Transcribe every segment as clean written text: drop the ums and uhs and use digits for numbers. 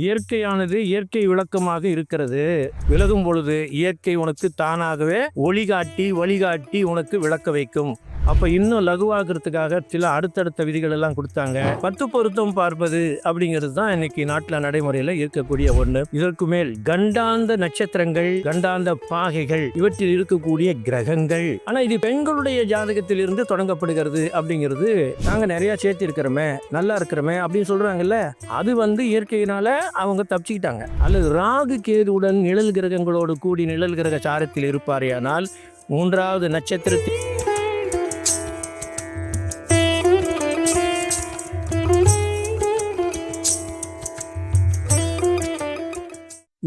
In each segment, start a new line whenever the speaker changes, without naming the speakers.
இயற்கையானது இயற்கை விளக்கமாக இருக்கிறது. விலகும் பொழுது இயற்கை உனக்கு தானாகவே ஒளிகாட்டி வழிகாட்டி உனக்கு விளக்க வைக்கும். அப்ப இன்னும் லகுவாகிறதுக்காக சில அடுத்தடுத்த விதிகள் எல்லாம் கொடுத்தாங்க. 10 பொருத்தம் பார்ப்பது அப்படிங்கிறது தான் இன்னைக்கு நாட்டில் நடைமுறையில இருக்கக்கூடிய ஒண்ணு. இதற்கு மேல் கண்டாந்த நட்சத்திரங்கள், கண்டாந்த பாகைகள், இவற்றில் இருக்கக்கூடிய கிரகங்கள். ஆனா இது பெண்களுடைய ஜாதகத்தில் இருந்து தொடங்கப்படுகிறது அப்படிங்கிறது நாங்க நிறைய சேர்த்து இருக்கிறோமே, நல்லா இருக்கிறோமே அப்படின்னு சொல்றாங்கல்ல. அது இயற்கையினால அவங்க தப்பிச்சுக்கிட்டாங்க. அல்லது ராகு கேதுவுடன் நிழல் கிரகங்களோடு கூடி நிழல் கிரக சாரத்தில் இருப்பாரேயானால் 3வது நட்சத்திரத்தில்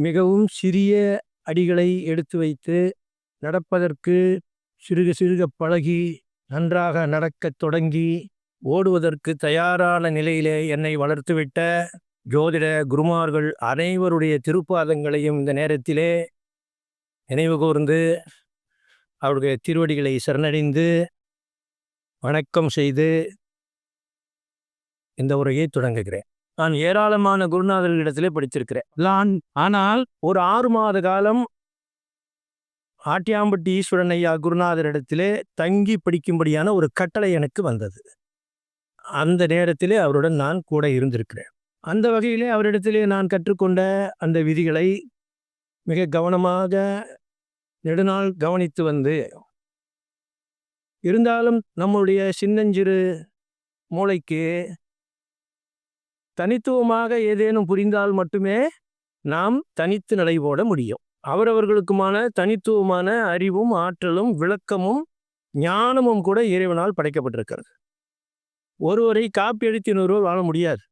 மிகவும் சிறிய அடிகளை எடுத்து வைத்து நடப்பதற்கு சிறுக சிறுக பழகி நன்றாக நடக்கத் தொடங்கி ஓடுவதற்கு தயாரான நிலையிலே என்னை வளர்த்துவிட்ட ஜோதிட குருமார்கள் அனைவருடைய திருப்பாதங்களையும் இந்த நேரத்திலே நினைவு கூர்ந்து அவருடைய திருவடிகளை சரணடைந்து வணக்கம் செய்து இந்த உரையை தொடங்குகிறேன். நான் ஏராளமான குருநாதர்களிடத்திலே படித்திருக்கிறேன். ஆனால் ஒரு 6 மாத காலம் ஆட்டியாம்பட்டி ஈஸ்வரன் ஐயா குருநாதரிடத்திலே தங்கி படிக்கும்படியான ஒரு கட்டளை எனக்கு வந்தது. அந்த நேரத்திலே அவருடன் நான் கூட இருந்திருக்கிறேன். அந்த வகையிலே அவரிடத்திலே நான் கற்றுக்கொண்ட அந்த விதிகளை மிக கவனமாக நெடுநாள் கவனித்து வந்து, இருந்தாலும் நம்முடைய சின்னஞ்சிறு மூளைக்கு தனித்துவமாக ஏதேனும் புரிந்தால் மட்டுமே நாம் தனித்து நடைபோட முடியும். அவரவர்களுக்குமான தனித்துவமான அறிவும் ஆற்றலும் விளக்கமும் ஞானமும் கூட இறைவனால் படைக்கப்பட்டிருக்கிறது. ஒருவரை காப்பி அடித்து இன்னொருவர் வாழ முடியாது.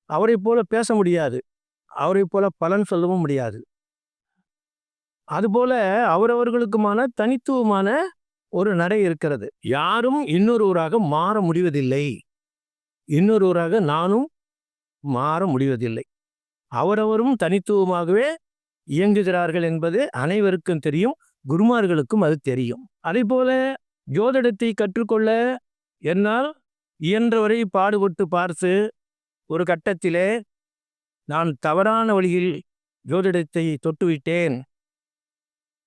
அவரை போல பேச முடியாது. அவரை போல பலன் சொல்லவும் முடியாது. அதுபோல அவரவர்களுக்குமான தனித்துவமான ஒரு நடை இருக்கிறது. யாரும் இன்னொருவராக மாற முடிவதில்லை. இன்னொருவராக நானும் மாற முடிவதில்லை. அவரவரும் தனித்துவமாகவே இயங்குகிறார்கள் என்பது அனைவருக்கும் தெரியும். குருமார்களுக்கும் அது தெரியும். அதே போல ஜோதிடத்தை கற்றுக்கொள்ள என்னால் இயன்றவரை பாடுபட்டு பார்த்து ஒரு கட்டத்திலே நான் தவறான வழியில் ஜோதிடத்தை தொட்டுவிட்டேன்.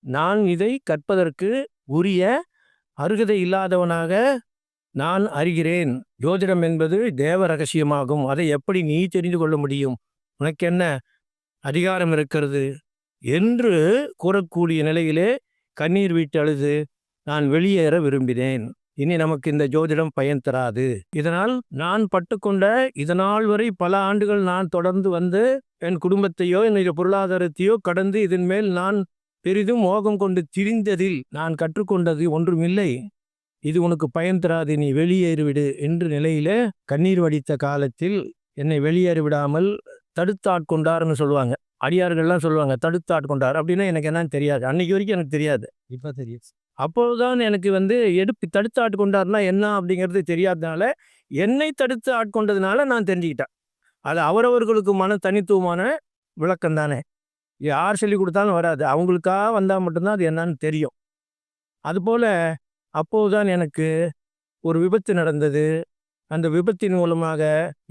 நான் இதை கற்பதற்கு உரிய அருகதை இல்லாதவனாக நான் அறிகிறேன். ஜோதிடம் என்பது தேவ ரகசியமாகும். அதை எப்படி நீ தெரிந்து கொள்ள முடியும்? உனக்கு என்ன அதிகாரம் இருக்கிறது என்று கூறக்கூடிய நிலையிலே கண்ணீர் விட்டு அழுது நான் வெளியேற விரும்பினேன். இனி நமக்கு இந்த ஜோதிடம் பயன் தராது. இதனால் நான் பட்டுக்கொண்ட இதனால் வரை பல ஆண்டுகள் நான் தொடர்ந்து வந்து என் குடும்பத்தையோ என்னுடைய பொருளாதாரத்தையோ கடந்து இதன் மேல் நான் பெரிதும் மோகம் கொண்டு திரிந்ததில் நான் கற்றுக்கொண்டது ஒன்றுமில்லை. இது உனக்கு பயன் தராது, நீ வெளியேறிவிடு என்ற நிலையில கண்ணீர் வடித்த காலத்தில் என்னை வெளியேறி விடாமல் தடுத்து ஆட்கொண்டார்னு சொல்லுவாங்க. அடியார்கள்லாம் சொல்லுவாங்க தடுத்து ஆட்கொண்டார் அப்படின்னா எனக்கு என்னன்னு தெரியாது. அன்னைக்கு வரைக்கும் எனக்கு தெரியாது. இப்போ தெரியும். அப்போதுதான் எனக்கு எடுப்பு தடுத்து ஆட்கொண்டார்னா என்ன அப்படிங்கிறது தெரியாததுனால என்னை தடுத்து ஆட்கொண்டதுனால நான் தெரிஞ்சுக்கிட்டேன். அது அவரவர்களுக்கு தனித்துவமான விளக்கம் தானே. யார் சொல்லி கொடுத்தாலும் வராது. அவங்களுக்காக வந்தால் மட்டும்தான் அது என்னன்னு தெரியும். அதுபோல் அப்போதுதான் எனக்கு ஒரு விபத்து நடந்தது. அந்த விபத்தின் மூலமாக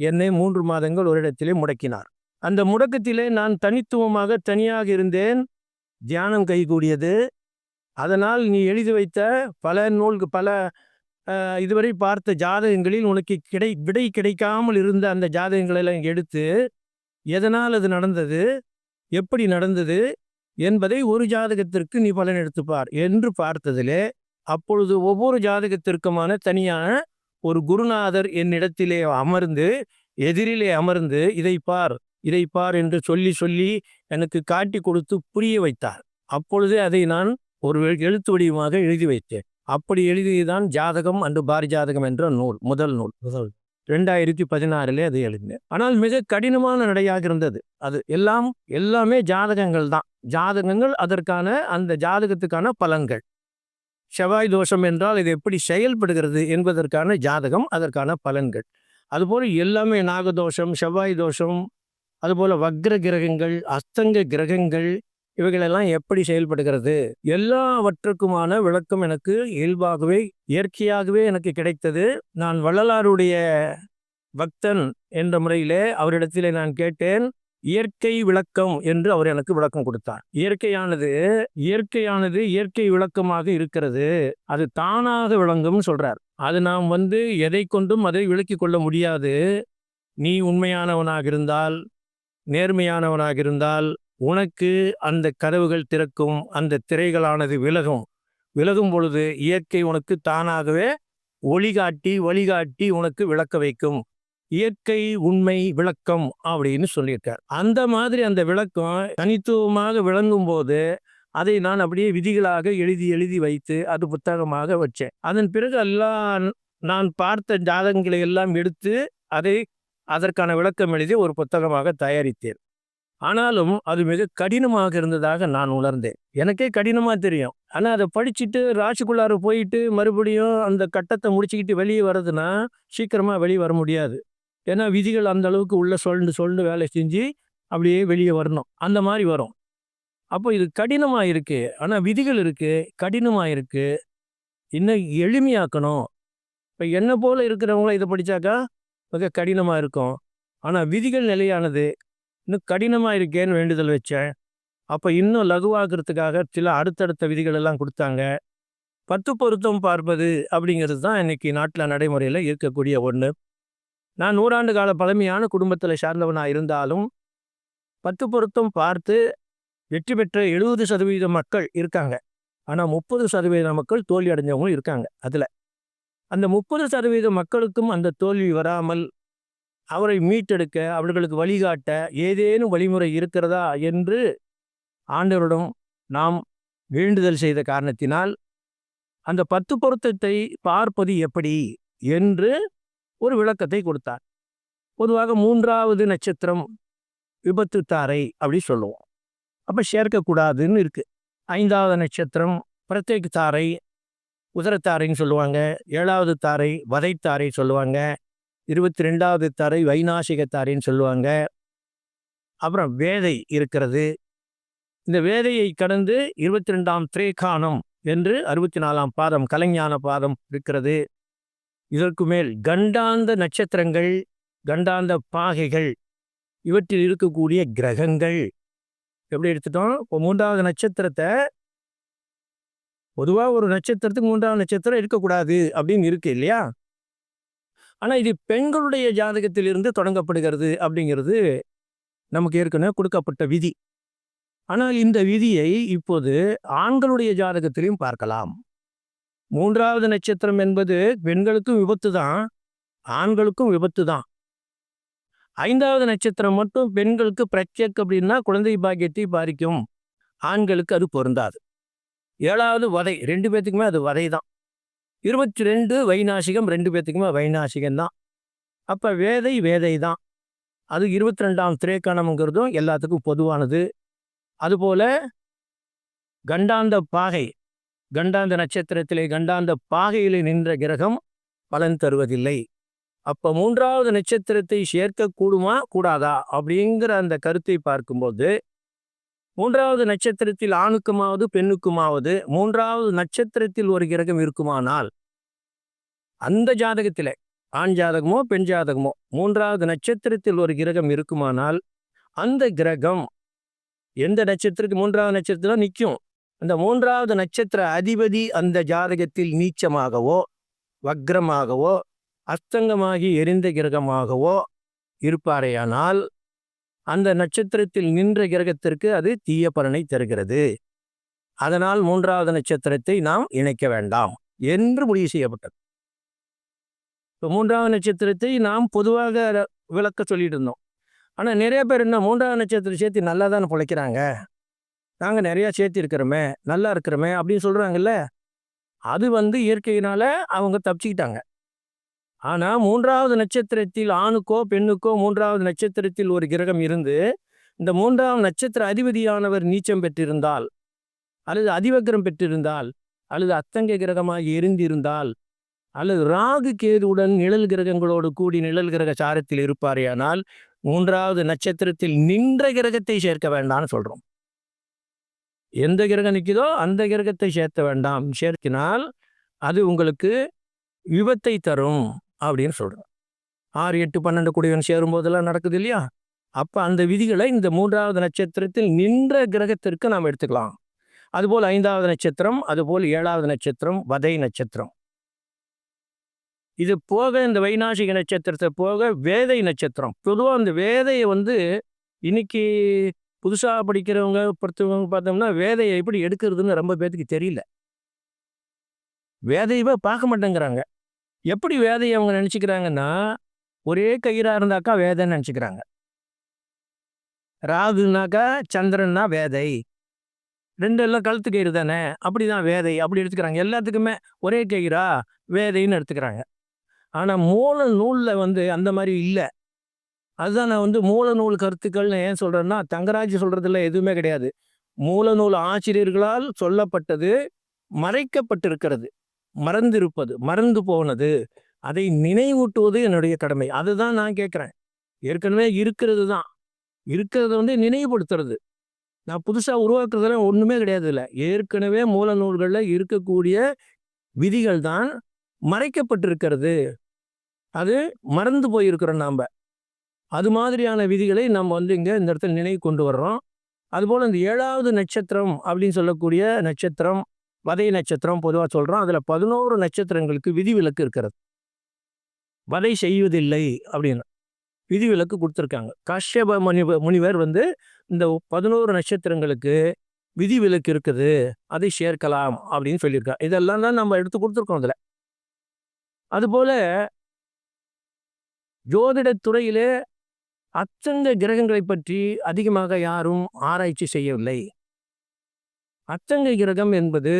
என்னை 3 மாதங்கள் ஒரு இடத்திலே முடக்கினார். அந்த முடக்கத்திலே நான் தனித்துவமாக தனியாக இருந்தேன். தியானம் கைகூடியது. அதனால் நீ எழுதி வைத்த பல இதுவரை பார்த்த ஜாதகங்களில் உனக்கு விடை கிடைக்காமல் இருந்த அந்த ஜாதகங்களெல்லாம் எடுத்து எதனால் அது நடந்தது, எப்படி நடந்தது என்பதை ஒரு ஜாதகத்திற்கு நீ பலன் எடுத்துப்பார் என்று பார்த்ததிலே அப்பொழுது ஒவ்வொரு ஜாதகத்திற்குமான தனியான ஒரு குருநாதர் என்னிடத்திலே அமர்ந்து எதிரிலே அமர்ந்து இதை பார் என்று சொல்லி எனக்கு காட்டி கொடுத்து புரிய வைத்தார். அப்பொழுதே அதை நான் ஒரு எழுத்து வடிவமாக எழுதி வைத்தேன். அப்படி எழுதியதான் ஜாதகம் அன்று பாரிஜாதகம் என்ற நூல், முதல் நூல் 2016 அதை எழுதினேன். ஆனால் மிக கடினமான நடையாக இருந்தது. அது எல்லாமே ஜாதகங்கள் தான். ஜாதகங்கள் அதற்கான அந்த ஜாதகத்துக்கான பலன்கள். செவ்வாய் தோஷம் என்றால் இது எப்படி செயல்படுகிறது என்பதற்கான ஜாதகம், அதற்கான பலன்கள். அதுபோல் எல்லாமே நாகதோஷம், செவ்வாய் தோஷம், அதுபோல் வக்ர கிரகங்கள், அஸ்தங்க கிரகங்கள், இவைகளெல்லாம் எப்படி செயல்படுகிறது, எல்லாவற்றுக்குமான விளக்கம் எனக்கு இயல்பாகவே இயற்கையாகவே எனக்கு கிடைத்தது. நான் வள்ளலாருடைய பக்தன் என்ற முறையிலே அவரிடத்திலே நான் கேட்டேன். இயற்கை விளக்கம் என்று அவர் எனக்கு விளக்கம் கொடுத்தார். இயற்கையானது இயற்கை விளக்கமாக இருக்கிறது. அது தானாக விளங்கும் சொல்றார். அது நாம் எதை கொண்டும் அதை விளக்கிக் கொள்ள முடியாது. நீ உண்மையானவனாக இருந்தால், நேர்மையானவனாக இருந்தால் உனக்கு அந்த கதவுகள் திறக்கும், அந்த திரைகளானது விலகும் பொழுது இயற்கை உனக்கு தானாகவே வழிகாட்டி உனக்கு விளக்க வைக்கும். இயற்கை உண்மை விளக்கம் அப்படின்னு சொல்லியிருக்கார். அந்த மாதிரி அந்த விளக்கம் தனித்துவமாக விளங்கும் போது அதை நான் அப்படியே விதிகளாக எழுதி வைத்து அது புத்தகமாக வச்சேன். அதன் பிறகு எல்லாம் நான் பார்த்த ஜாதகங்களை எல்லாம் எடுத்து அதற்கான விளக்கம் எழுதி ஒரு புத்தகமாக தயாரித்தேன். ஆனாலும் அது மிக கடினமாக இருந்ததாக நான் உணர்ந்தேன். எனக்கே கடினமாக தெரியும். ஆனால் அதை படிச்சுட்டு ராசிக்குள்ளார போயிட்டு மறுபடியும் அந்த கட்டத்தை முடிச்சுக்கிட்டு வெளியே வர்றதுன்னா சீக்கிரமாக வெளியே வர முடியாது. ஏன்னா விதிகள் அந்த அளவுக்கு உள்ள சொல்லிட்டு வேலை செஞ்சு அப்படியே வெளியே வரணும். அந்த மாதிரி வரும். அப்போ இது கடினமாக இருக்குது. ஆனால் விதிகள் இருக்குது, கடினமாக இருக்குது. இன்னும் எளிமையாக்கணும். இப்போ என்ன போல் இருக்கிறவங்கள இதை படித்தாக்கா மிக கடினமாக இருக்கும். ஆனால் விதிகள் நிலையானது. இன்னும் கடினமாக இருக்கேன்னு வேண்டுதல் வச்சேன். அப்போ இன்னும் லகுவாகிறதுக்காக சில அடுத்தடுத்த விதிகள் எல்லாம் கொடுத்தாங்க. 10 பொருத்தம் பார்ப்பது அப்படிங்கிறது தான் இன்னைக்கு நாட்டில் நடைமுறையில் இருக்கக்கூடிய ஒன்று. நான் 100 ஆண்டு கால பழமையான குடும்பத்தில் சார்ந்தவனாக இருந்தாலும் 10 பொருத்தம் பார்த்து வெற்றி பெற்ற 70% மக்கள் இருக்காங்க. ஆனால் 30% மக்கள் தோல்வி அடைஞ்சவங்களும் இருக்காங்க. அதில் அந்த 30% மக்களுக்கும் அந்த தோல்வி வராமல் அவரை மீட்டெடுக்க, அவர்களுக்கு வழிகாட்ட ஏதேனும் வழிமுறை இருக்கிறதா என்று ஆண்டவரிடம் நாம் வேண்டுதல் செய்த காரணத்தினால் அந்த 10 பொருத்தத்தை பார்ப்பது எப்படி என்று ஒரு விளக்கத்தை கொடுத்தார். பொதுவாக 3வது நட்சத்திரம் விபத்து தாரை அப்படி சொல்லுவோம். அப்போ சேர்க்கக்கூடாதுன்னு இருக்கு. 5வது நட்சத்திரம் பிரத்யேக தாரை, உதரத்தாரைன்னு சொல்லுவாங்க. 7வது தாரை வதைத்தாரை சொல்லுவாங்க. 22வது தாரை வைநாசிக தாரைன்னு சொல்லுவாங்க. அப்புறம் வேதை இருக்கிறது. இந்த வேதையை கடந்து 22ஆம் திரேகானம் என்று 64ஆம் பாதம் கலைஞான பாதம் இருக்கிறது. இதற்கு மேல் கண்டாந்த நட்சத்திரங்கள், கண்டாந்த பாகைகள், இவற்றில் இருக்கக்கூடிய கிரகங்கள் எப்படி எடுத்துட்டோம். இப்போ 3வது நட்சத்திரத்தை பொதுவாக ஒரு நட்சத்திரத்துக்கு 3வது நட்சத்திரம் இருக்கக்கூடாது அப்படின்னு இருக்கு இல்லையா. ஆனால் இது பெண்களுடைய ஜாதகத்திலிருந்து தொடங்கப்படுகிறது அப்படிங்கிறது நமக்கு ஏற்கனவே கொடுக்கப்பட்ட விதி. ஆனால் இந்த விதியை இப்போது ஆண்களுடைய ஜாதகத்திலையும் பார்க்கலாம். 3வது நட்சத்திரம் என்பது பெண்களுக்கும் விபத்து தான், ஆண்களுக்கும் விபத்து தான். 5வது நட்சத்திரம் மட்டும் பெண்களுக்கு பிரத்யேக அப்படின்னா குழந்தை பாக்கியத்தை பாதிக்கும், ஆண்களுக்கு அது பொருந்தாது. 7வது வதை, 2 பேர்த்துக்குமே அது வதை தான். 22 வைநாசிகம், 2 பேர்த்துக்குமே வைநாசிகம்தான். அப்போ வேதை தான். அது 22ஆம் திரேக்கானம்ங்கிறதும் எல்லாத்துக்கும் பொதுவானது. அதுபோல கண்டாந்த பாகை, கண்டாந்த நட்சத்திரத்திலே கண்டாந்த பாகையிலே நின்ற கிரகம் பலன் தருவதில்லை. அப்போ 3வது நட்சத்திரத்தை சேர்க்கக்கூடுமா கூடாதா அப்படிங்கிற அந்த கருத்தை பார்க்கும்போது 3வது நட்சத்திரத்தில் ஆணுக்குமாவது பெண்ணுக்குமாவது 3வது நட்சத்திரத்தில் ஒரு கிரகம் இருக்குமானால் அந்த ஜாதகத்தில் ஆண் ஜாதகமோ பெண் ஜாதகமோ 3வது நட்சத்திரத்தில் ஒரு கிரகம் இருக்குமானால் அந்த கிரகம் எந்த நட்சத்திரத்துக்கு 3வது நட்சத்திரம் நிற்கும். அந்த 3வது நட்சத்திர அதிபதி அந்த ஜாதகத்தில் நீச்சமாகவோ வக்ரமாகவோ அஸ்தங்கமாகி எரிந்த கிரகமாகவோ இருப்பாரேயானால் அந்த நட்சத்திரத்தில் நின்ற கிரகத்திற்கு அது தீய பலனை தருகிறது. அதனால் 3வது நட்சத்திரத்தை நாம் இணைக்க வேண்டாம் என்று முடிவு செய்யப்பட்டது. இப்போ 3வது நட்சத்திரத்தை நாம் பொதுவாக விளக்க சொல்லிட்டு இருந்தோம். ஆனால் நிறைய பேர் என்ன 3வது நட்சத்திரம் சேர்த்து நல்லா தானே பிழைக்கிறாங்க, நாங்கள் நிறையா சேர்த்து இருக்கிறோமே, நல்லா இருக்கிறோமே அப்படின்னு சொல்கிறாங்கல்ல. அது இயற்கையினால் அவங்க தப்பிச்சுக்கிட்டாங்க. ஆனால் 3வது நட்சத்திரத்தில் ஆணுக்கோ பெண்ணுக்கோ 3வது நட்சத்திரத்தில் ஒரு கிரகம் இருந்து இந்த 3வது நட்சத்திர அதிபதியானவர் நீச்சம் பெற்றிருந்தால் அல்லது அதிவக்ரம் பெற்றிருந்தால் அல்லது அத்தங்க கிரகமாக எரிந்திருந்தால் அல்லது ராகு கேதுவுடன் நிழல் கிரகங்களோடு கூடி நிழல் கிரக சாரத்தில் இருப்பாரேயானால் 3வது நட்சத்திரத்தில் நின்ற கிரகத்தை சேர்க்க வேண்டாம்னு சொல்கிறோம். எந்த கிரகம் நிற்குதோ அந்த கிரகத்தை சேர்த்த வேண்டாம், சேர்த்தினால் அது உங்களுக்கு விபத்தை தரும் அப்படின்னு சொல்கிறோம். 6, 8, 12 கூடியவன் சேரும்போதெல்லாம் நடக்குது இல்லையா? அப்போ அந்த விதிகளை இந்த 3வது நட்சத்திரத்தில் நின்ற கிரகத்திற்கு நாம் எடுத்துக்கலாம். அதுபோல் 5வது நட்சத்திரம், அதுபோல் 7வது நட்சத்திரம் வதை நட்சத்திரம். இது போக இந்த வைநாசிக நட்சத்திரத்தை போக வேதை நட்சத்திரம். பொதுவாக அந்த வேதையை இன்னைக்கு புதுசாக படிக்கிறவங்க பொறுத்தவங்க பார்த்தோம்னா வேதையை எப்படி எடுக்கிறதுன்னு ரொம்ப பேருக்கு தெரியல. வேதையவே பார்க்க மாட்டேங்கிறாங்க. எப்படி வேதையை அவங்க நினச்சிக்கிறாங்கன்னா, ஒரே கயிறாக இருந்தாக்கா வேதைன்னு நினச்சிக்கிறாங்க. ராகுனாக்கா சந்திரன்னா வேதை, 2 எல்லாம் கழுத்து கயிறு தானே, அப்படி தான் வேதை அப்படி எடுத்துக்கிறாங்க. எல்லாத்துக்குமே ஒரே கயிறா வேதைன்னு எடுத்துக்கிறாங்க. ஆனால் மூல நூலில் அந்த மாதிரி இல்லை. அதுதான் நான் மூல நூல் கருத்துக்கள்னு ஏன் சொல்கிறேன்னா, தங்கராஜ் சொல்கிறதுல எதுவுமே கிடையாது. மூல நூல் ஆசிரியர்களால் சொல்லப்பட்டது மறைக்கப்பட்டிருக்கிறது, மறந்திருப்பது, மறந்து போனது, அதை நினைவூட்டுவது என்னுடைய கடமை. அதுதான் நான் கேட்குறேன். ஏற்கனவே இருக்கிறது தான், இருக்கிறத நினைவுபடுத்துறது. நான் புதுசாக உருவாக்குறதுல ஒன்றுமே கிடையாது. இல்லை, ஏற்கனவே மூல நூல்களில் இருக்கக்கூடிய விதிகள் தான் மறைக்கப்பட்டிருக்கிறது. அது மறந்து போயிருக்கிறோம் நாம். அது மாதிரியான விதிகளை நம்ம இங்கே இந்த இடத்துல நினைவு கொண்டு வர்றோம். அதுபோல் இந்த 7வது நட்சத்திரம் அப்படின்னு சொல்லக்கூடிய நட்சத்திரம் வதை நட்சத்திரம் பொதுவாக சொல்கிறோம். அதில் 11 நட்சத்திரங்களுக்கு விதிவிலக்கு இருக்கிறது. வதை செய்வதில்லை அப்படின்னு விதிவிலக்கு கொடுத்துருக்காங்க. காஷ்யப முனிவர் இந்த 11 நட்சத்திரங்களுக்கு விதிவிலக்கு இருக்குது, அதை சேர்க்கலாம் அப்படின்னு சொல்லியிருக்காங்க. இதெல்லாம் தான் நம்ம எடுத்து கொடுத்துருக்கோம் அதில். அதுபோல் ஜோதிடத்துறையிலே அச்சங்க கிரகங்களை பற்றி அதிகமாக யாரும் ஆராய்ச்சி செய்யவில்லை. அச்சங்க கிரகம் என்பது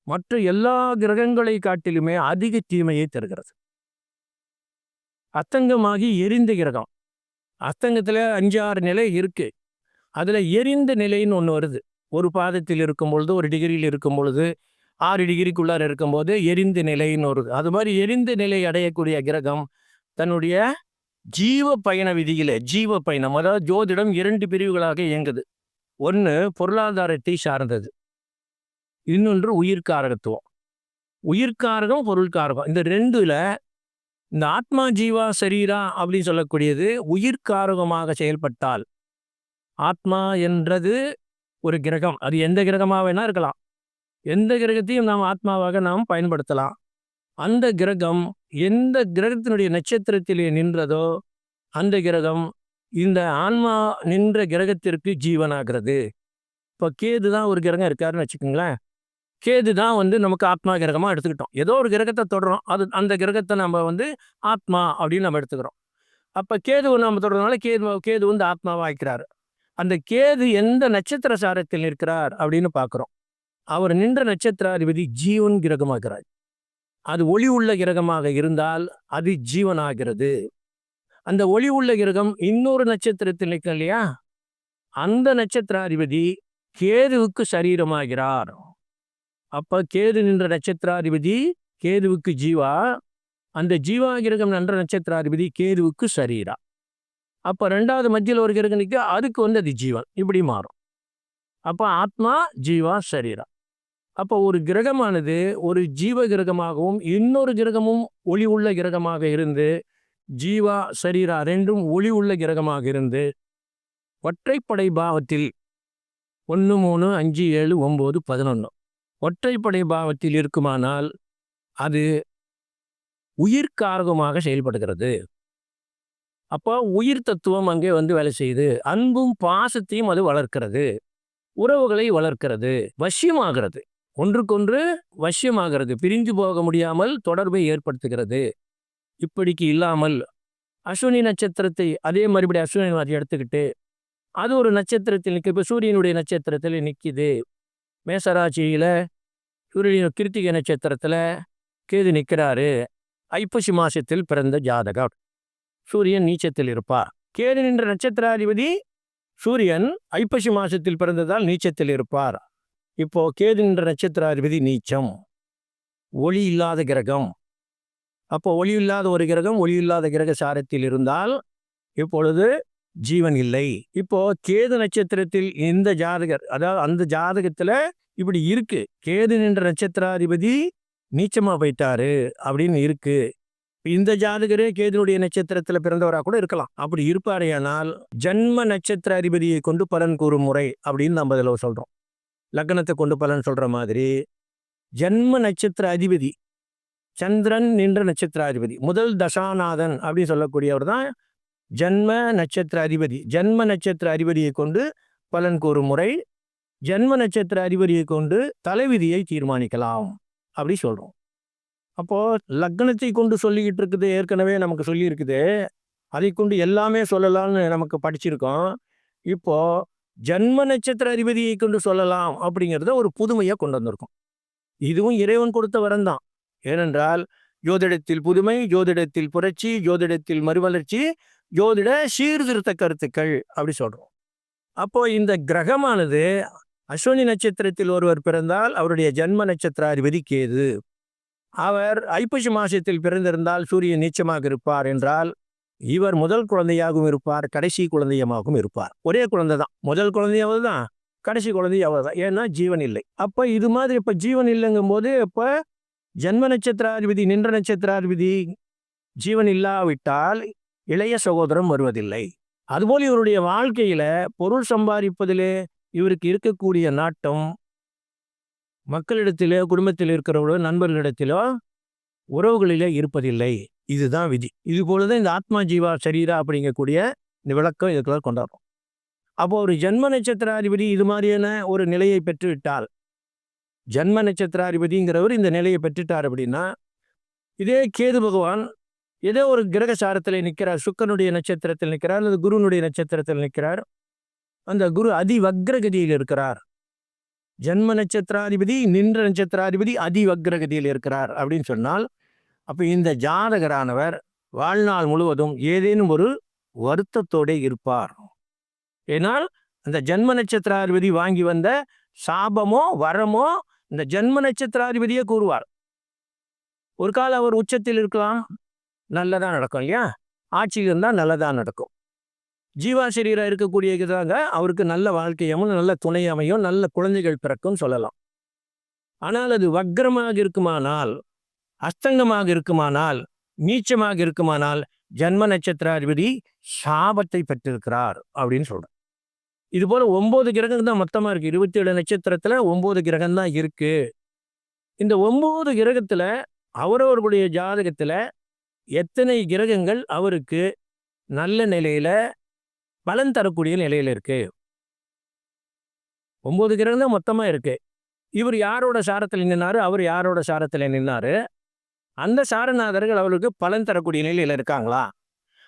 மற்ற எல்லா கிரகங்களை காட்டிலுமே அதிக தீமையை தருகிறது. அத்தங்கமாகி எரிந்த கிரகம். அத்தங்கத்தில் 5, 6 நிலை இருக்கு. அதில் எரிந்த நிலைன்னு ஒன்று வருது. ஒரு பாதத்தில் இருக்கும் பொழுது, ஒரு டிகிரியில் இருக்கும் பொழுது, 6 டிகிரிக்குள்ளார இருக்கும்போது எரிந்த நிலைன்னு வருது. அது மாதிரி எரிந்த நிலை அடையக்கூடிய கிரகம் தன்னுடைய ஜீவ பயண விதியிலே, ஜீவ பயணம், அதாவது ஜோதிடம் 2 பிரிவுகளாக இயங்குது. ஒன்று பொருளாதாரத்தை சார்ந்தது, இன்னொன்று உயிர்காரகத்துவம். உயிர்காரகம், பொருள்காரகம், இந்த 2ல் இந்த ஆத்மா ஜீவா சரீரா அப்படின்னு சொல்லக்கூடியது உயிர்காரகமாக செயல்பட்டால், ஆத்மா என்றது ஒரு கிரகம், அது எந்த கிரகமாக வேணா இருக்கலாம், எந்த கிரகத்தையும் நாம் ஆத்மாவாக நாம் பயன்படுத்தலாம். அந்த கிரகம் எந்த கிரகத்தினுடைய நட்சத்திரத்திலே நின்றதோ அந்த கிரகம் இந்த ஆன்மா நின்ற கிரகத்திற்கு ஜீவனாகிறது. இப்போ கேது தான் ஒரு கிரகம் இருக்காருன்னு வச்சுக்கோங்களேன். கேது தான் நமக்கு ஆத்மா கிரகமாக எடுத்துக்கிட்டோம். ஏதோ ஒரு கிரகத்தை தொடரும், அது அந்த கிரகத்தை நம்ம ஆத்மா அப்படின்னு நம்ம எடுத்துக்கிறோம். அப்போ கேது நம்ம தொடர்றதுனால கேது ஆத்மாவாக ஆக்கிறாரு. அந்த கேது எந்த நட்சத்திர சாரத்தில் நிற்கிறார் அப்படின்னு பார்க்குறோம். அவர் நின்ற நட்சத்திராதிபதி ஜீவன் கிரகமாகிறார். அது ஒளி உள்ள கிரகமாக இருந்தால் அது ஜீவனாகிறது. அந்த ஒளி உள்ள கிரகம் இன்னொரு நட்சத்திரத்தில் நிற்கும் இல்லையா, அந்த நட்சத்திராதிபதி கேதுவுக்கு சரீரமாகிறார். அப்ப கேது நின்ற நட்சத்திராதிபதி கேதுவுக்கு ஜீவா, அந்த ஜீவா கிரகம் நின்ற நட்சத்திராதிபதி கேதுவுக்கு சரீரா. அப்ப 2வது மத்தியில் ஒரு கிரகம் நிற்க, அதுக்கு அது ஜீவன், இப்படி மாறும். அப்ப ஆத்மா ஜீவா சரீரா. அப்போ ஒரு கிரகமானது ஒரு ஜீவ கிரகமாகவும் இன்னொரு கிரகமும் ஒளி உள்ள கிரகமாக இருந்து, ஜீவா சரீரா 2ம் ஒளி உள்ள கிரகமாக இருந்து ஒற்றைப்படை பாவத்தில் 1, 3, 5, 7, 9, 11 ஒற்றைப்படை பாவத்தில் இருக்குமானால் அது உயிர்காரகமாக செயல்படுகிறது. அப்போ உயிர் தத்துவம் அங்கே வேலை செய்யுது. அன்பும் பாசத்தையும் அது வளர்க்கிறது, உறவுகளை வளர்க்கிறது, வசியமாகிறது, ஒன்றுக்கொன்று வசியமாகிறது, பிரிந்து போக முடியாமல் தொடர்பை ஏற்படுத்துகிறது. இப்படிக்கு இல்லாமல் அஸ்வினி நட்சத்திரத்தை அதே மறுபடி அஸ்வினி எடுத்துக்கிட்டு அது ஒரு நட்சத்திரத்தில் நிற்க, இப்போ சூரியனுடைய நட்சத்திரத்தில் நிற்கிது, மேசராசியில் சூரியன் கிருத்திகை நட்சத்திரத்தில் கேது நிற்கிறாரு, ஐப்பசி மாசத்தில் பிறந்த ஜாதகம், சூரியன் நீச்சத்தில் இருப்பார். கேது நின்ற நட்சத்திராதிபதி சூரியன் ஐப்பசி மாசத்தில் பிறந்ததால் நீச்சத்தில் இருப்பார். இப்போ கேது நின்ற நட்சத்திராதிபதி நீச்சம், ஒளி இல்லாத கிரகம். அப்போ ஒளி இல்லாத ஒரு கிரகம் ஒளி இல்லாத கிரக சாரத்தில் இருந்தால் இப்பொழுது ஜீவன் இல்லை. இப்போ கேது நட்சத்திரத்தில் இந்த ஜாதகர், அதாவது அந்த ஜாதகத்துல இப்படி இருக்கு, கேது நின்ற நட்சத்திராதிபதி நீச்சமா போயிட்டாரு அப்படின்னு இருக்கு. இந்த ஜாதகரே கேதுனுடைய நட்சத்திரத்துல பிறந்தவராக கூட இருக்கலாம். அப்படி இருப்பாரேயானால் ஜன்ம நட்சத்திர அதிபதியை கொண்டு பலன் கூறும் முறை அப்படின்னு நம்ம இதில் சொல்றோம். லக்னத்தை கொண்டு பலன் சொல்ற மாதிரி ஜன்ம நட்சத்திர அதிபதி சந்திரன் நின்ற நட்சத்திராதிபதி முதல் தசாநாதன் அப்படின்னு சொல்லக்கூடியவர் தான் ஜன்ம நட்சத்திர அதிபதி. ஜன்ம நட்சத்திர அதிபதியை கொண்டு பலன் கூறும் முறை, ஜன்ம நட்சத்திர அதிபதியை கொண்டு தலைவிதியை தீர்மானிக்கலாம் அப்படி சொல்றோம். அப்போ லக்னத்தை கொண்டு சொல்லிக்கிட்டு இருக்குது, ஏற்கனவே நமக்கு சொல்லி இருக்குது, அதை கொண்டு எல்லாமே சொல்லலாம்னு நமக்கு படிச்சிருக்கோம். இப்போ ஜன்ம நட்சத்திர அதிபதியை கொண்டு சொல்லலாம் அப்படிங்கிறத ஒரு புதுமையை கொண்டு வந்திருக்கோம். இதுவும் இறைவன் கொடுத்த வரம் தான். ஏனென்றால் ஜோதிடத்தில் புதுமை, ஜோதிடத்தில் புரட்சி, ஜோதிடத்தில் மறுவளர்ச்சி, ஜோதிட சீர்திருத்த கருத்துக்கள் அப்படி சொல்றோம். அப்போ இந்த கிரகமானது அஸ்வினி நட்சத்திரத்தில் ஒருவர் பிறந்தால் அவருடைய ஜன்ம நட்சத்திராதிபதி கேது. அவர் ஐப்பசி மாசத்தில் பிறந்திருந்தால் சூரியன் நீச்சமாக இருப்பார் என்றால் இவர் முதல் குழந்தையாகவும் இருப்பார், கடைசி குழந்தையமாகவும் இருப்பார். ஒரே குழந்தை தான், முதல் குழந்தையாவது தான், கடைசி குழந்தையாவது தான். ஏன்னா ஜீவன் இல்லை. அப்போ இது மாதிரி இப்போ ஜீவன் இல்லைங்கும் போது இப்போ ஜன்ம நட்சத்திராதிபதி நின்ற நட்சத்திராதிபதி ஜீவன் இல்லாவிட்டால் இளைய சகோதரம் வருவதில்லை. அதுபோல் இவருடைய வாழ்க்கையில பொருள் சம்பாதிப்பதிலே இவருக்கு இருக்கக்கூடிய நாட்டம் மக்களிடத்திலோ குடும்பத்தில் இருக்கிறவர்களோ நண்பர்களிடத்திலோ உறவுகளிலே இருப்பதில்லை. இதுதான் விதி. இது போலதான் இந்த ஆத்மா ஜீவா சரீரா அப்படிங்கக்கூடிய இந்த விளக்கம் இதுக்குள்ள கொண்டாடுறோம். அப்போ ஒரு ஜன்ம நட்சத்திராதிபதி இது மாதிரியான ஒரு நிலையை பெற்றுவிட்டால், ஜன்ம நட்சத்திராதிபதிங்கிறவர் இந்த நிலையை பெற்றுட்டார் அப்படின்னா, இதே கேது பகவான் ஏதோ ஒரு கிரக சாரத்தில் நிற்கிறார், சுக்கரனுடைய நட்சத்திரத்தில் நிற்கிறார் அல்லது குருனுடைய நட்சத்திரத்தில் நிற்கிறார், அந்த குரு அதிவக்ரகதியில் இருக்கிறார். ஜன்ம நட்சத்திராதிபதி நின்ற நட்சத்திராதிபதி அதிவக்ரகதியில் இருக்கிறார் அப்படின்னு சொன்னால், அப்போ இந்த ஜாதகரானவர் வாழ்நாள் முழுவதும் ஏதேனும் ஒரு வருத்தத்தோடு இருப்பார். ஏனால் அந்த ஜன்ம நட்சத்திராதிபதி வாங்கி வந்த சாபமோ வரமோ இந்த ஜன்ம நட்சத்திராதிபதியே கூறுவார். ஒரு காலம் அவர் உச்சத்தில் இருக்கலாம், நல்லதா நடக்கும் இல்லையா, ஆட்சியில் இருந்தால் நல்லதா நடக்கும். ஜீவாசிரியராக இருக்கக்கூடியதாங்க அவருக்கு நல்ல வாழ்க்கையமும் நல்ல துணை அமையும், நல்ல குழந்தைகள் பிறக்கும் சொல்லலாம். ஆனால் அது வக்ரமாக இருக்குமானால், அஸ்தங்கமாக இருக்குமானால், நீச்சமாக இருக்குமானால் ஜன்ம நட்சத்திராதிபதி சாபத்தை பெற்றிருக்கிறார் அப்படின்னு சொல்றேன். இது போல 9 கிரகம் தான் மொத்தமா இருக்கு. 27 நட்சத்திரத்துல 9 கிரகம் தான் இருக்கு. இந்த 9 கிரகத்துல அவரவர்களுடைய ஜாதகத்துல எத்தனை கிரகங்கள் அவருக்கு நல்ல நிலையில பலன் தரக்கூடிய நிலையில இருக்கு? 9 கிரகம் தான் மொத்தமா இருக்கு. இவர் யாரோட சாரத்தில் நின்னாரு, அவர் யாரோட சாரத்தில் நின்னாரு, அந்த சாரநாதர்கள் அவருக்கு பலன் தரக்கூடிய நிலையில இருக்காங்களா?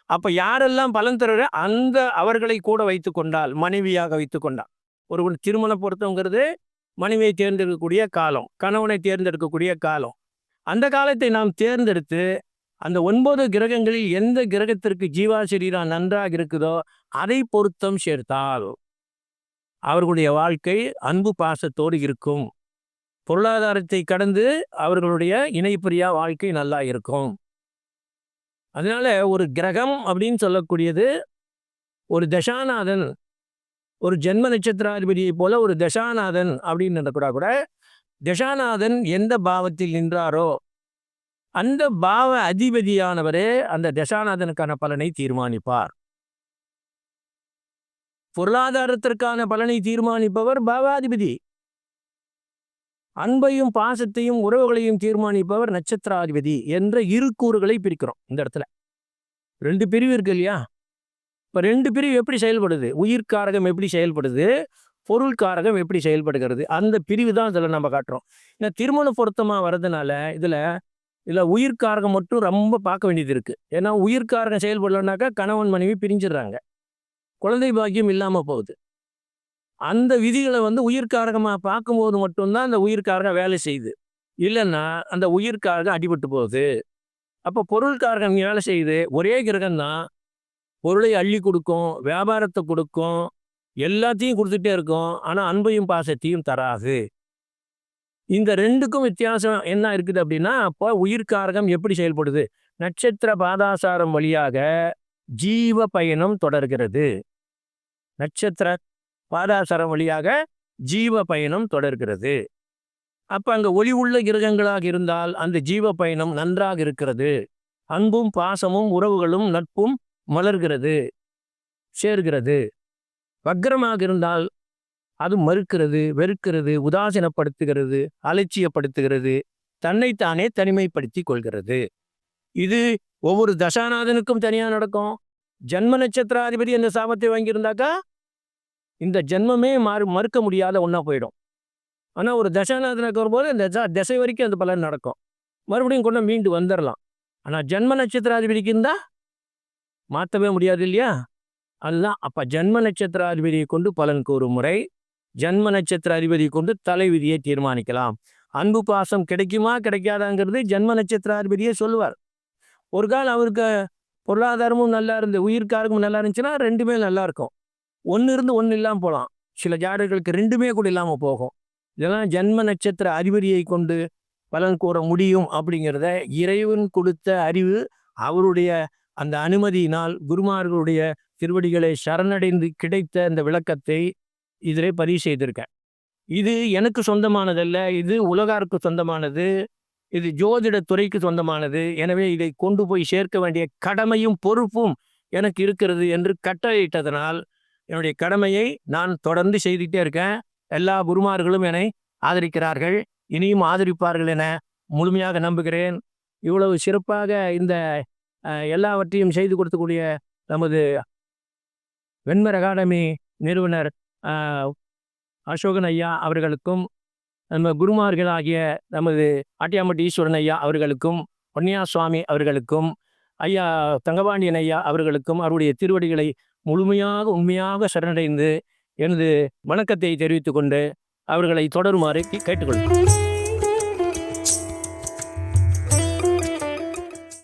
அப்ப யாரெல்லாம் பலன் தர அந்த அவர்களை கூட வைத்து கொண்டால், மனைவியாக வைத்து கொண்டால், ஒரு திருமண பொருத்தங்கிறது மனைவியை தேர்ந்தெடுக்கக்கூடிய காலம், கணவனை தேர்ந்தெடுக்கக்கூடிய காலம். அந்த காலத்தை நாம் தேர்ந்தெடுத்து அந்த 9 கிரகங்களில் எந்த கிரகத்திற்கு ஜீவாசரீரா நன்றாக இருக்குதோ அதை பொருத்தம் சேர்த்தால் அவர்களுடைய வாழ்க்கை அன்பு பாசத்தோடு இருக்கும். பொருளாதாரத்தை கடந்து அவர்களுடைய இணைப்பிரியா வாழ்க்கை நல்லா இருக்கும். அதனால ஒரு கிரகம் அப்படின்னு சொல்லக்கூடியது ஒரு தசாநாதன், ஒரு ஜென்ம நட்சத்திராதிபதியை போல ஒரு தசாநாதன் அப்படின்னு கூட தசாநாதன் எந்த பாவத்தில் நின்றாரோ அந்த பாவ அதிபதியானவரே அந்த தசாநாதனுக்கான பலனை தீர்மானிப்பார். பொருளாதாரத்திற்கான பலனை தீர்மானிப்பவர் பாவாதிபதி. அன்பையும் பாசத்தையும் உறவுகளையும் தீர்மானிப்பவர் நட்சத்திராதிபதி என்ற இரு கூறுகளை பிரிக்கிறோம். இந்த இடத்துல 2 பிரிவு இருக்கு இல்லையா? இப்போ 2 பிரிவு எப்படி செயல்படுது? உயிர்காரகம் எப்படி செயல்படுது, பொருள்காரகம் எப்படி செயல்படுகிறது, அந்த பிரிவு தான் இதில் நம்ம காட்டுறோம். ஏன்னா திருமண பொருத்தமாக வர்றதுனால இதில் உயிர்காரகம் மட்டும் ரொம்ப பார்க்க வேண்டியது இருக்குது. ஏன்னா உயிர்காரகம் செயல்படலைனாக்கா கணவன் மனைவி பிரிஞ்சிடுறாங்க, குழந்தை பாக்கியம் இல்லாமல் போகுது. அந்த விதிகளை உயிர்காரகமாக பார்க்கும்போது மட்டும்தான் அந்த உயிர்காரகம் வேலை செய்யுது, இல்லைன்னா அந்த உயிர்காரகம் அடிபட்டு போகுது. அப்போ பொருள்காரகம் வேலை செய்யுது. ஒரே கிரகம்தான் பொருளை அள்ளி கொடுக்கும், வியாபாரத்தை கொடுக்கும், எல்லாத்தையும் கொடுத்துட்டே இருக்கும், ஆனால் அன்பையும் பாசத்தையும் தராது. இந்த 2க்கும் வித்தியாசம் என்ன இருக்குது அப்படின்னா, அப்போ உயிர்காரகம் எப்படி செயல்படுது? நட்சத்திர பாதாசாரம் வழியாக ஜீவ பயணம் தொடர்கிறது. நட்சத்திர பாதாசாரம் வழியாக ஜீவ பயணம் தொடர்கிறது. அப்போ அங்கே ஒளி உள்ள கிரகங்களாக இருந்தால் அந்த ஜீவ பயணம் நன்றாக இருக்கிறது. அன்பும் பாசமும் உறவுகளும் நட்பும் மலர்கிறது, சேர்கிறது. வக்ரமாக இருந்தால் அது மறுக்கிறது, வெறுக்கிறது, உதாசீனப்படுத்துகிறது, அலட்சியப்படுத்துகிறது, தன்னைத்தானே தனிமைப்படுத்திக் கொள்கிறது. இது ஒவ்வொரு தசாநாதனுக்கும் தனியா நடக்கும். ஜன்ம நட்சத்திராதிபதி அந்த சாபத்தை வாங்கியிருந்தாக்கா இந்த ஜென்மமே மறுக்க முடியாத ஒன்றா போயிடும். ஆனால் ஒரு தசாநாதனுக்கு வரும்போது அந்த திசை வரைக்கும் அந்த பலன் நடக்கும். மறுபடியும் கொண்டு மீண்டு வந்துடலாம். ஆனால் ஜன்ம நட்சத்திராதிபதிக்கு இருந்தால் மாற்றவே முடியாது இல்லையா? அதுதான். அப்போ ஜன்ம நட்சத்திராதிபதியை கொண்டு பலன் கூறும் முறை, ஜன்ம நட்சத்திர அதிபதியை கொண்டு தலைவிதியை தீர்மானிக்கலாம். அன்பு பாசம் கிடைக்குமா கிடைக்காதாங்கிறது ஜன்ம நட்சத்திராதிபதியே சொல்லுவார். ஒரு கால் அவருக்கு பொருளாதாரமும் நல்லா இருந்து உயிர்காரமும் நல்லா இருந்துச்சுன்னா ரெண்டுமே நல்லா இருக்கும். ஒன்று இருந்து ஒன்று இல்லாமல் போகலாம். சில ஜாதகர்களுக்கு ரெண்டுமே கூட இல்லாமல் போகும். இதெல்லாம் ஜன்ம நட்சத்திர அதிபதியை கொண்டு பலன் கூற முடியும் அப்படிங்கிறத இறைவன் கொடுத்த அறிவு, அவருடைய அந்த அனுமதியினால் குருமார்களுடைய திருவடிகளை சரணடைந்து கிடைத்த இந்த விளக்கத்தை இதிலே பதிவு செய்திருக்கேன். இது எனக்கு சொந்தமானதல்ல, இது உலகாருக்கு சொந்தமானது, இது ஜோதிட துறைக்கு சொந்தமானது. எனவே இதை கொண்டு போய் சேர்க்க வேண்டிய கடமையும் பொறுப்பும் எனக்கு இருக்கிறது என்று கட்டளையிட்டதனால் என்னுடைய கடமையை நான் தொடர்ந்து செய்துகிட்டே இருக்கேன். எல்லா குருமார்களும் என்னை ஆதரிக்கிறார்கள், இனியும் ஆதரிப்பார்கள் என முழுமையாக நம்புகிறேன். இவ்வளவு சிறப்பாக இந்த எல்லாவற்றையும் செய்து கொடுக்கக்கூடிய நமது வெண்மர் அகாடமி நிறுவனர் அசோகன் ஐயா அவர்களுக்கும், நம்ம குருமார்களாகிய நமது ஆட்டியாம்பட்டி ஈஸ்வரன் ஐயா அவர்களுக்கும், பொன்னியா சுவாமி அவர்களுக்கும், ஐயா தங்கபாண்டியன் ஐயா அவர்களுக்கும் அவருடைய திருவடிகளை முழுமையாக உண்மையாக சரணடைந்து எனது வணக்கத்தை தெரிவித்து கொண்டு அவர்களை தொடருமாறு கேட்டுக்கொள்கிறேன்.